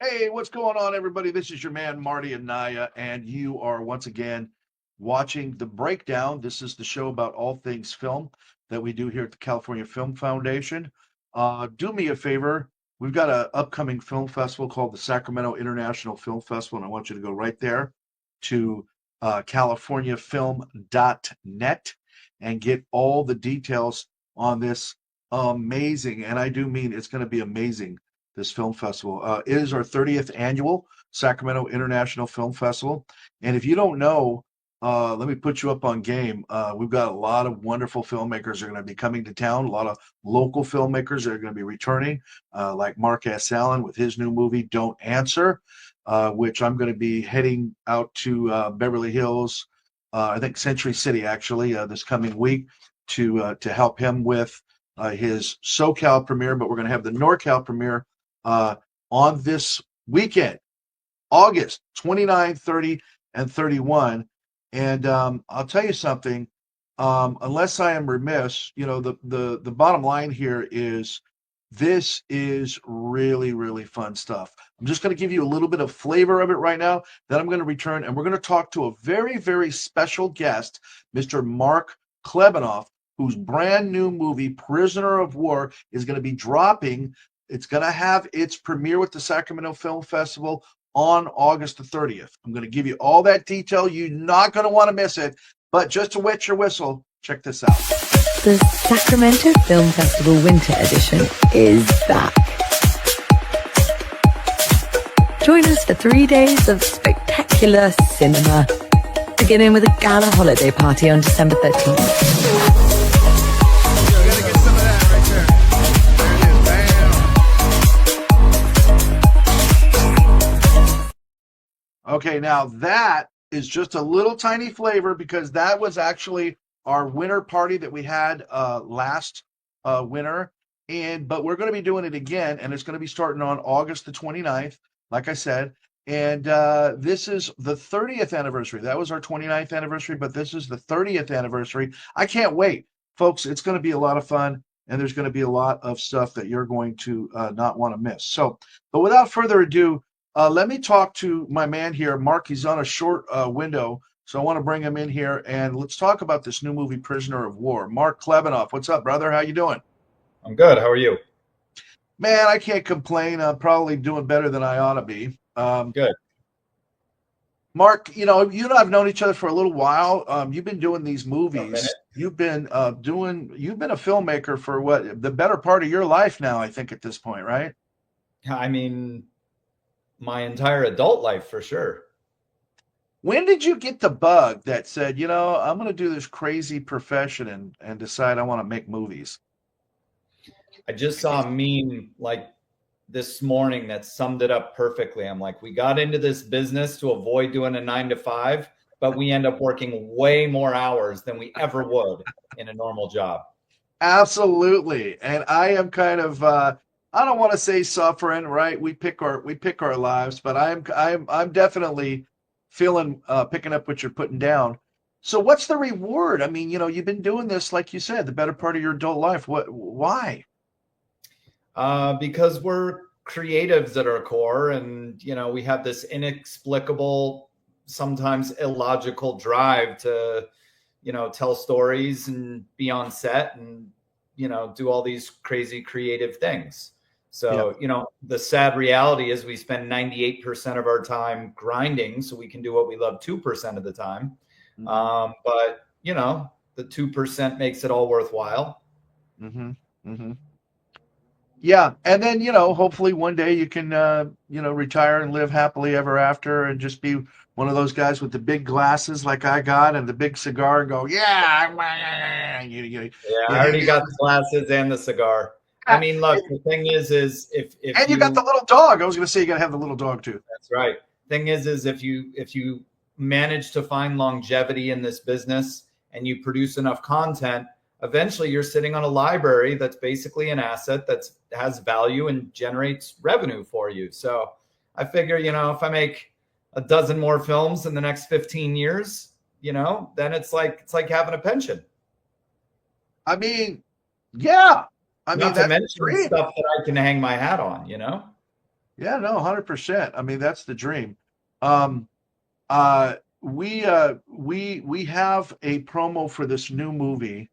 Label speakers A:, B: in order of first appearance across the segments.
A: Hey, what's going on, everybody? This is your man, Marty Anaya, and you are once again watching The Breakdown. This is the show about all things film that we do here at the California Film Foundation. Do me a favor. We've got an upcoming film festival called the Sacramento International Film Festival, and I want you to go right there to californiafilm.net and get all the details on this amazing, and I do mean it's going to be amazing, this film festival. It is our 30th annual Sacramento International Film Festival. And if you don't know, let me put you up on game. We've got a lot of wonderful filmmakers that are going to be coming to town, a lot of local filmmakers that are going to be returning, like Mark S. Allen with his new movie, Don't Answer, which I'm going to be heading out to Beverly Hills, I think Century City, actually, this coming week to help him with his SoCal premiere, but we're going to have the NorCal premiere on this weekend, August 29, 30, and 31. And I'll tell you something, unless I am remiss, the bottom line here is this is really, really fun stuff. I'm just going to give you a little bit of flavor of it right now. Then I'm going to return and we're going to talk to a very, very special guest, Mr. Marc Clebanoff, whose brand new movie, Prisoner of War, is going to be dropping. It's going to have its premiere with the Sacramento Film Festival on August the 30th. I'm going to give you all that detail. You're not going to want to miss it. But just to wet your whistle, check this out.
B: The Sacramento Film Festival Winter Edition is back. Join us for 3 days of spectacular cinema, beginning with a gala holiday party on December 13th.
A: Okay, now that is just a little tiny flavor because that was actually our winter party that we had last winter. But we're going to be doing it again, and it's going to be starting on August the 29th, like I said. And this is the 30th anniversary. That was our 29th anniversary, but this is the 30th anniversary. I can't wait. Folks, it's going to be a lot of fun, and there's going to be a lot of stuff that you're going to not want to miss. So, but without further ado, let me talk to my man here, Mark. He's on a short window, so I want to bring him in here, and let's talk about this new movie, Prisoner of War. Marc Clebanoff, what's up, brother? How you doing?
C: I'm good. How are you?
A: Man, I can't complain. I'm probably doing better than I ought to be.
C: Good.
A: Mark, you and I have known each other for a little while. You've been doing these movies. You've been a filmmaker for what, the better part of your life now, I think, at this point, right?
C: I mean, my entire adult life, for sure.
A: When did you get the bug that said, I'm going to do this crazy profession and decide I want to make movies?
C: I just saw a meme like this morning that summed it up perfectly. I'm like, we got into this business to avoid doing a 9 to 5, but we end up working way more hours than we ever would in a normal job.
A: Absolutely. And I am kind of I don't want to say suffering, right? We pick our lives, but I'm definitely feeling picking up what you're putting down. So what's the reward? I mean, you've been doing this, like you said, the better part of your adult life. Why?
C: Because we're creatives at our core, and we have this inexplicable, sometimes illogical drive to tell stories and be on set and do all these crazy creative things. So, the sad reality is we spend 98% of our time grinding so we can do what we love 2% of the time. Mm-hmm. But, the 2% makes it all worthwhile.
A: Mm-hmm. Mm-hmm. Yeah. And then, hopefully one day you can, retire and live happily ever after and just be one of those guys with the big glasses like I got and the big cigar and go, yeah.
C: I already got the glasses and the cigar. I mean, look, the thing is if
A: and you got the little dog. I was going to say you got to have the little dog too.
C: That's right. Thing is if you manage to find longevity in this business and you produce enough content, eventually you're sitting on a library that's basically an asset that has value and generates revenue for you. So I figure, if I make a dozen more films in the next 15 years, then it's like having a pension.
A: I mean, yeah.
C: Not to mention stuff that I can hang my hat on,
A: Yeah, no, 100%. I mean, that's the dream. Um, we have a promo for this new movie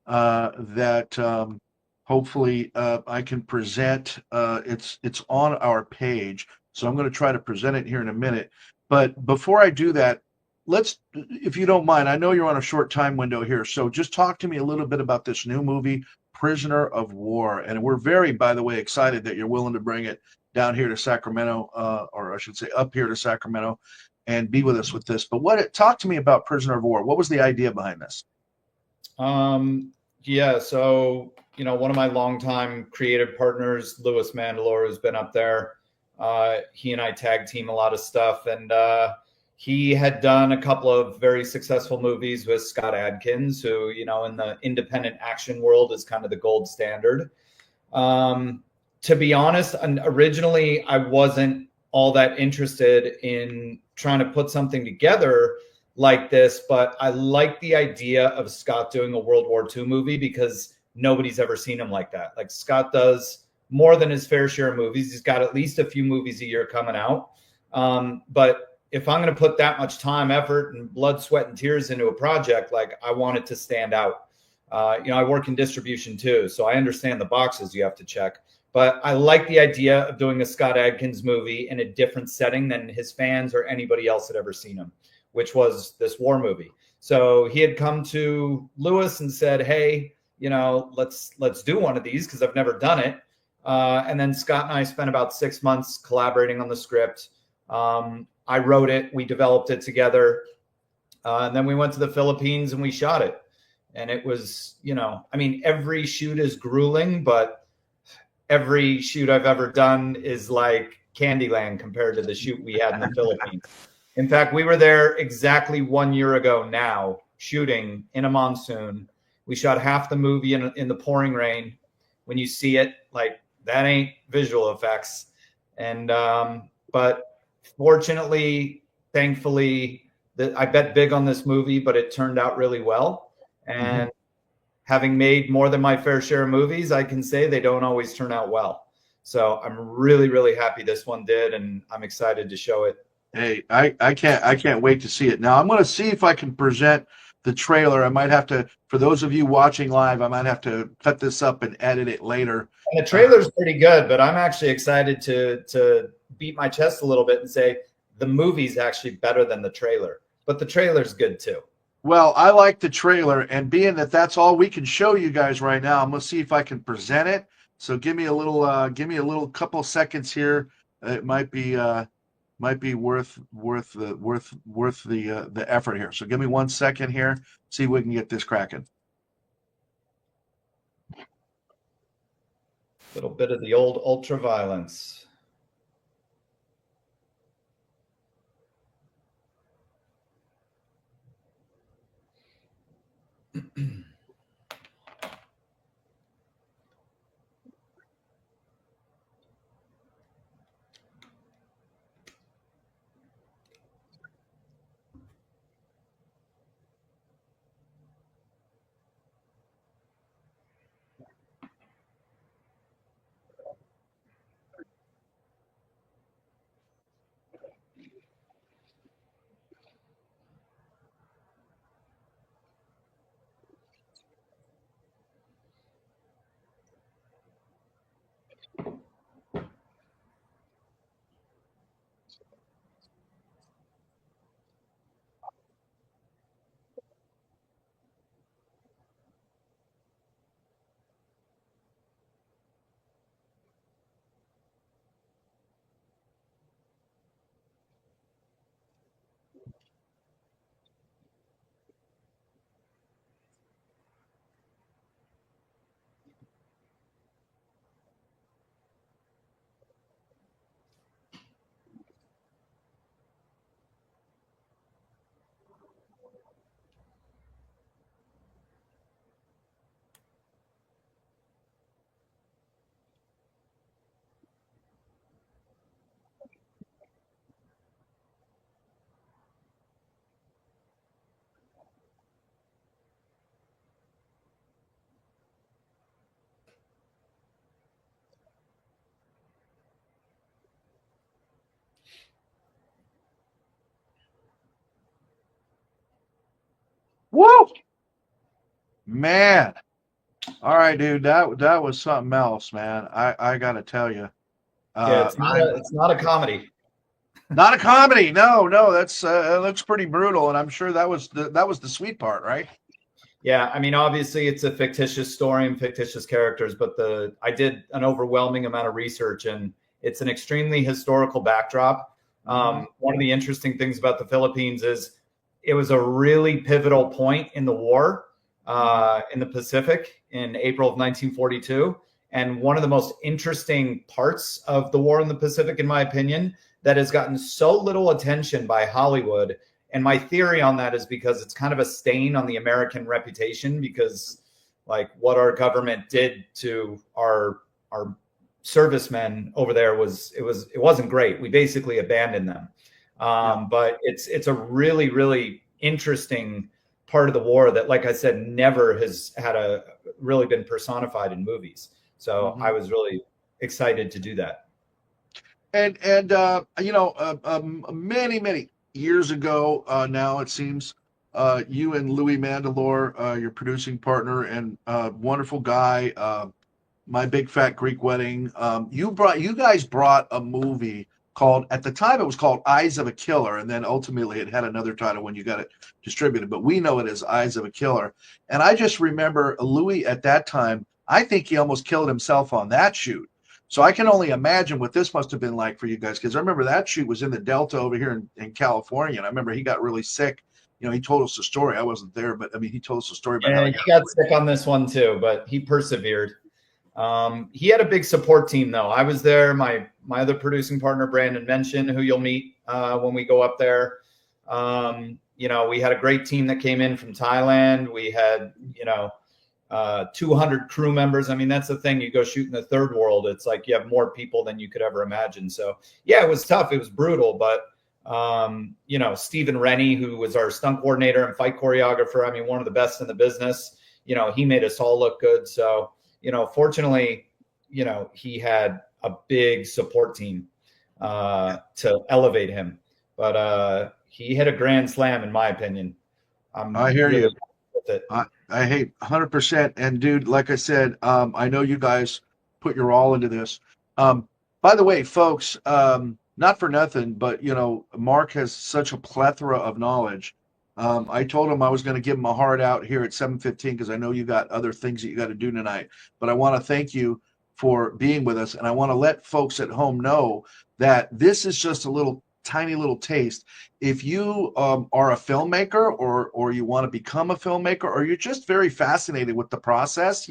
A: that hopefully I can present. It's on our page, so I'm going to try to present it here in a minute. But before I do that, let's, if you don't mind, I know you're on a short time window here, so just talk to me a little bit about this new movie, Prisoner of War. And we're very, by the way, excited that you're willing to bring it down here to Sacramento, or I should say up here to Sacramento, and be with us with this. But talk to me about Prisoner of War. What was the idea behind this?
C: Yeah, so one of my longtime creative partners, Louis Mandalore, has been up there. He and I tag team a lot of stuff, and he had done a couple of very successful movies with Scott Adkins, who in the independent action world is kind of the gold standard. To be honest, originally I wasn't all that interested in trying to put something together like this, but I like the idea of Scott doing a World War II movie because nobody's ever seen him like that. Like, Scott does more than his fair share of movies. He's got at least a few movies a year coming out. But if I'm going to put that much time, effort, and blood, sweat, and tears into a project, like, I want it to stand out. I work in distribution too, so I understand the boxes you have to check. But I like the idea of doing a Scott Adkins movie in a different setting than his fans or anybody else had ever seen him, which was this war movie. So he had come to Lewis and said, "Hey, let's do one of these because I've never done it." And then Scott and I spent about 6 months collaborating on the script. I wrote it, we developed it together, and then we went to the Philippines and we shot it. And it was, every shoot is grueling, but every shoot I've ever done is like Candyland compared to the shoot we had in the Philippines. In fact, we were there exactly 1 year ago now, shooting in a monsoon. We shot half the movie in the pouring rain. When you see it, like, that ain't visual effects. And but fortunately, thankfully, I bet big on this movie, but it turned out really well. And having made more than my fair share of movies, I can say they don't always turn out well. So I'm really, really happy this one did, and I'm excited to show it.
A: Hey, I can't wait to see it. Now I'm going to see if I can present the trailer. I might have to, for those of you watching live, I might have to cut this up and edit it later.
C: And the trailer's pretty good, but I'm actually excited to beat my chest a little bit and say the movie's actually better than the trailer. But the trailer's good too.
A: Well, I like the trailer, and being that that's all we can show you guys right now, I'm going to see if I can present it. So give me a little couple seconds here. It might be worth the effort here. So give me 1 second here. See if we can get this cracking.
C: A little bit of the old ultra violence.
A: Woo! Man. All right, dude. That was something else, man. I gotta tell you.
C: Yeah,
A: I'm
C: it's not a comedy.
A: not a comedy. No, no, that's it looks pretty brutal, and I'm sure that was the sweet part, right?
C: Yeah, I mean, obviously it's a fictitious story and fictitious characters, but I did an overwhelming amount of research, and it's an extremely historical backdrop. One of the interesting things about the Philippines is it was a really pivotal point in the war in the Pacific in April of 1942. And one of the most interesting parts of the war in the Pacific, in my opinion, that has gotten so little attention by Hollywood. And my theory on that is because it's kind of a stain on the American reputation, because like what our government did to our servicemen over there it wasn't great. We basically abandoned them. But it's a really, really interesting part of the war that, like I said, never has really been personified in movies. So I was really excited to do that.
A: And many years ago now, it seems, you and Louis Mandalore, your producing partner and wonderful guy, My Big Fat Greek Wedding. You guys brought a movie called, at the time it was called Eyes of a Killer, and then ultimately it had another title when you got it distributed, but we know it as Eyes of a Killer. And I just remember Louis at that time, I think he almost killed himself on that shoot. So I can only imagine what this must have been like for you guys, because I remember that shoot was in the Delta over here in California, and I remember he got really sick. He told us the story. I wasn't there, but I mean, he told us the story about how
C: he got sick on this one too, but he persevered. He had a big support team, though. I was there. My other producing partner, Brandon Mention, who you'll meet when we go up there. We had a great team that came in from Thailand. We had 200 crew members. I mean, that's the thing. You go shoot in the third world, it's like you have more people than you could ever imagine. So yeah, it was tough. It was brutal, but Stephen Rennie, who was our stunt coordinator and fight choreographer, I mean, one of the best in the business, he made us all look good. So fortunately, he had a big support team to elevate him. But he hit a grand slam, in my opinion.
A: I hear you. With it. I hate 100%. And dude, like I said, I know you guys put your all into this. By the way, folks, not for nothing, but Marc has such a plethora of knowledge. I told him I was going to give him a hard out here at 7:15 because I know you got other things that you got to do tonight. But I want to thank you for being with us, and I want to let folks at home know that this is just a tiny little taste. If you are a filmmaker, or you want to become a filmmaker, or you're just very fascinated with the process,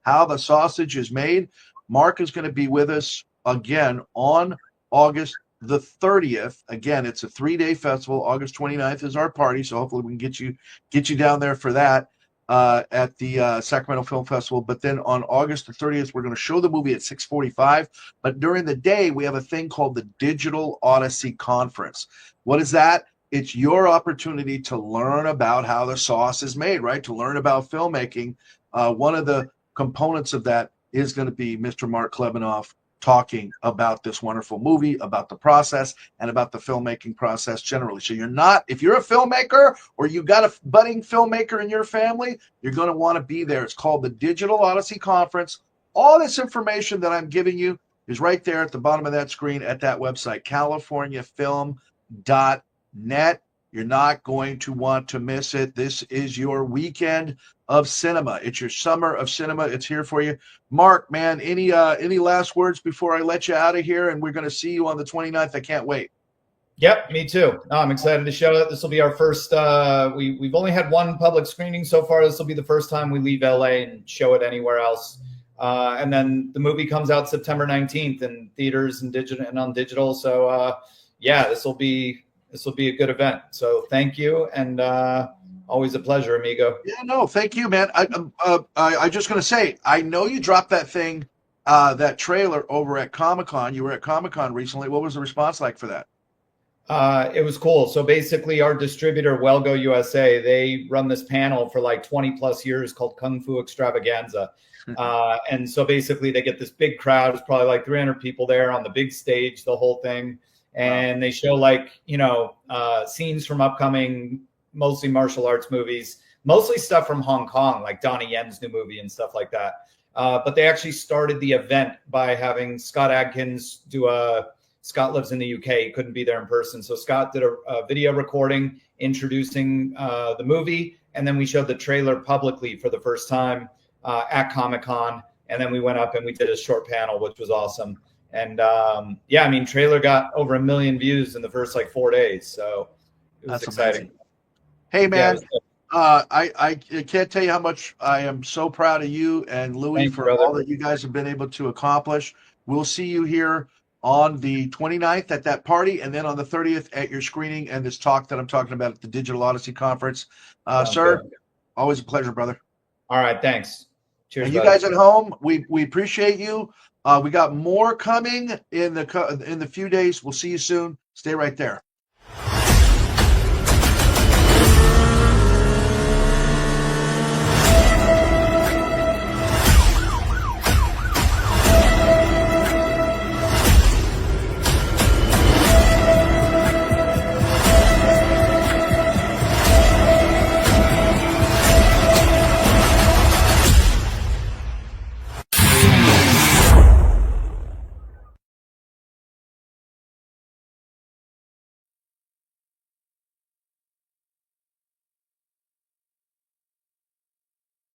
A: how the sausage is made, Marc is going to be with us again on August the 30th. Again, it's a 3-day festival. August 29th is our party, so hopefully we can get you down there for that at the Sacramento Film Festival. But then on August the 30th, we're going to show the movie at 6:45. But during the day, we have a thing called the Digital Odyssey Conference. What is that? It's your opportunity to learn about how the sauce is made, right? To learn about filmmaking. One of the components of that is going to be Mr. Marc Clebanoff talking about this wonderful movie, about the process, and about the filmmaking process generally. So if you're a filmmaker or you got a budding filmmaker in your family, you're going to want to be there. It's called the Digital Odyssey Conference. All this information that I'm giving you is right there at the bottom of that screen at that website, californiafilm.net. You're not going to want to miss it. This is your weekend of cinema. It's your summer of cinema. It's here for you. Marc, man, any last words before I let you out of here? And we're going to see you on the 29th. I can't wait.
C: Yep, me too. I'm excited to show it. This will be our first. We've only had one public screening so far. This will be the first time we leave LA and show it anywhere else. And then the movie comes out September 19th in theaters and digital and on digital. So this will be a good event. So thank you, and always a pleasure, amigo.
A: Yeah, no, thank you, man. I just going to say, I know you dropped that thing, that trailer over at Comic-Con. You were at Comic-Con recently. What was the response like for that?
C: It was cool. So basically our distributor, Wellgo USA, they run this panel for like 20 plus years called Kung Fu Extravaganza. And so basically they get this big crowd. It's probably like 300 people there on the big stage, the whole thing. And they show scenes from upcoming, mostly martial arts movies. mostly stuff from Hong Kong, like Donnie Yen's new movie and stuff like that. But they actually started the event by having Scott Adkins do Scott lives in the UK. He couldn't be there in person. So Scott did a video recording introducing the movie. And then we showed the trailer publicly for the first time at Comic-Con. And then we went up and we did a short panel, which was awesome. And yeah, I mean, trailer got over 1 million views in the first like 4 days. So it was exciting.
A: Amazing. Hey, man.
C: Yeah,
A: I can't tell you how much I am so proud of you and Louis for all that you guys have been able to accomplish. We'll see you here on the 29th at that party, and then on the 30th at your screening and this talk that I'm talking about at the Digital Odyssey Conference. Sir, good. Always a pleasure, brother.
C: All right, thanks. Cheers,
A: and you guys at home, we appreciate you. We got more coming in the few days. We'll see you soon. Stay right there.